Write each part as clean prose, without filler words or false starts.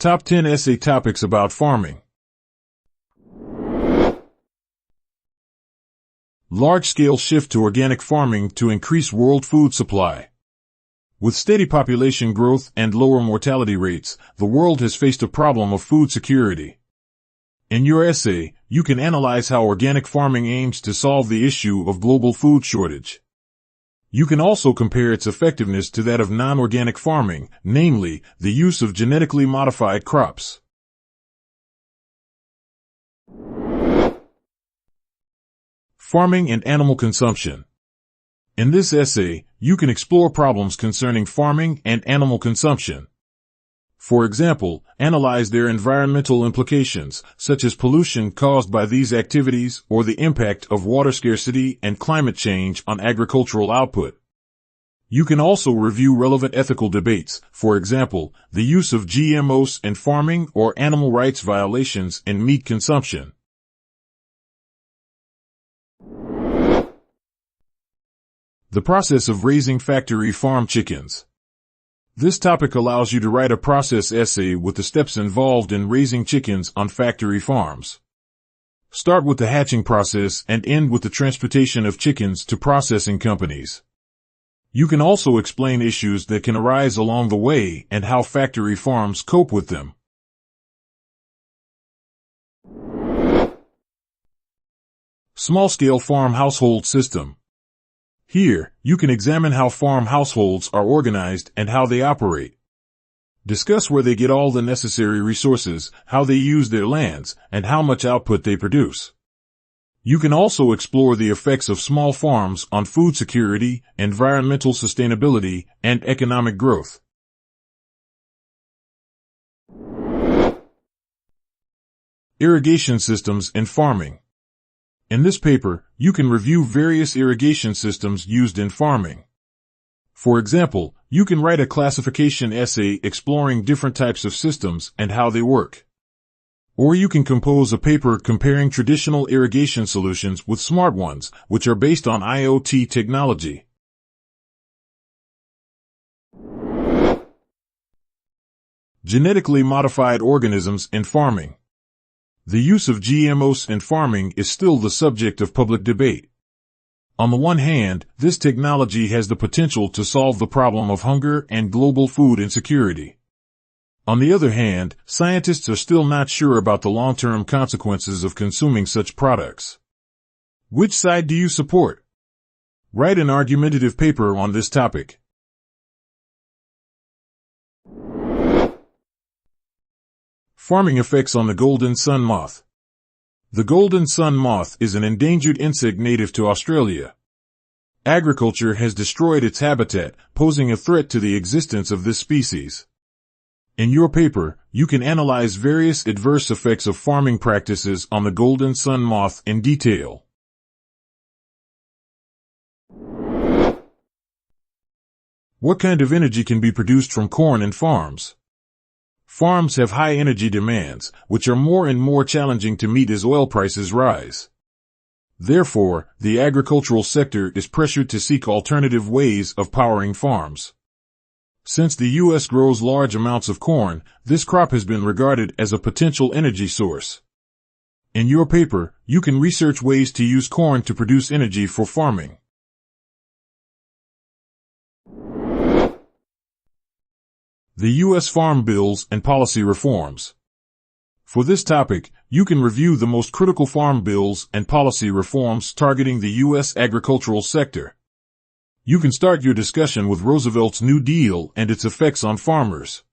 Top 10 Essay Topics About Farming. Large-scale shift to organic farming to increase world food supply. With steady population growth and lower mortality rates, the world has faced a problem of food security. In your essay, you can analyze how organic farming aims to solve the issue of global food shortage. You can also compare its effectiveness to that of non-organic farming, namely, the use of genetically modified crops. Farming and animal consumption. In this essay, you can explore problems concerning farming and animal consumption. For example, analyze their environmental implications, such as pollution caused by these activities or the impact of water scarcity and climate change on agricultural output. You can also review relevant ethical debates, for example, the use of GMOs in farming or animal rights violations in meat consumption. The process of raising factory farm chickens. This topic allows you to write a process essay with the steps involved in raising chickens on factory farms. Start with the hatching process and end with the transportation of chickens to processing companies. You can also explain issues that can arise along the way and how factory farms cope with them. Small-scale farm household system. Here, you can examine how farm households are organized and how they operate. Discuss where they get all the necessary resources, how they use their lands, and how much output they produce. You can also explore the effects of small farms on food security, environmental sustainability, and economic growth. Irrigation systems in farming. In this paper, you can review various irrigation systems used in farming. For example, you can write a classification essay exploring different types of systems and how they work. Or you can compose a paper comparing traditional irrigation solutions with smart ones, which are based on IoT technology. Genetically modified organisms in farming. The use of GMOs in farming is still the subject of public debate. On the one hand, this technology has the potential to solve the problem of hunger and global food insecurity. On the other hand, scientists are still not sure about the long-term consequences of consuming such products. Which side do you support? Write an argumentative paper on this topic. Farming effects on the golden sun moth. The golden sun moth is an endangered insect native to Australia. Agriculture has destroyed its habitat, posing a threat to the existence of this species. In your paper, you can analyze various adverse effects of farming practices on the golden sun moth in detail. What kind of energy can be produced from corn in farms? Farms have high energy demands, which are more and more challenging to meet as oil prices rise. Therefore, the agricultural sector is pressured to seek alternative ways of powering farms. Since the U.S. grows large amounts of corn, this crop has been regarded as a potential energy source. In your paper, you can research ways to use corn to produce energy for farming. The U.S. Farm Bills and Policy Reforms. For this topic, you can review the most critical farm bills and policy reforms targeting the U.S. agricultural sector. You can start your discussion with Roosevelt's New Deal and its effects on farmers.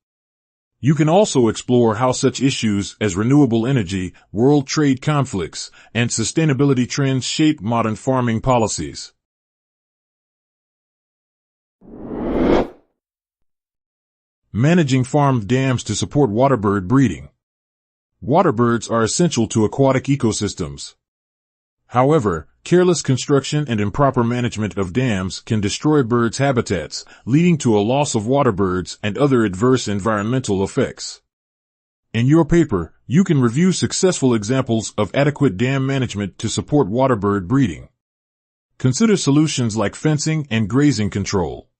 You can also explore how such issues as renewable energy, world trade conflicts, and sustainability trends shape modern farming policies. Managing farmed dams to support waterbird breeding. Waterbirds are essential to aquatic ecosystems. However, careless construction and improper management of dams can destroy birds' habitats, leading to a loss of waterbirds and other adverse environmental effects. In your paper, you can review successful examples of adequate dam management to support waterbird breeding. Consider solutions like fencing and grazing control.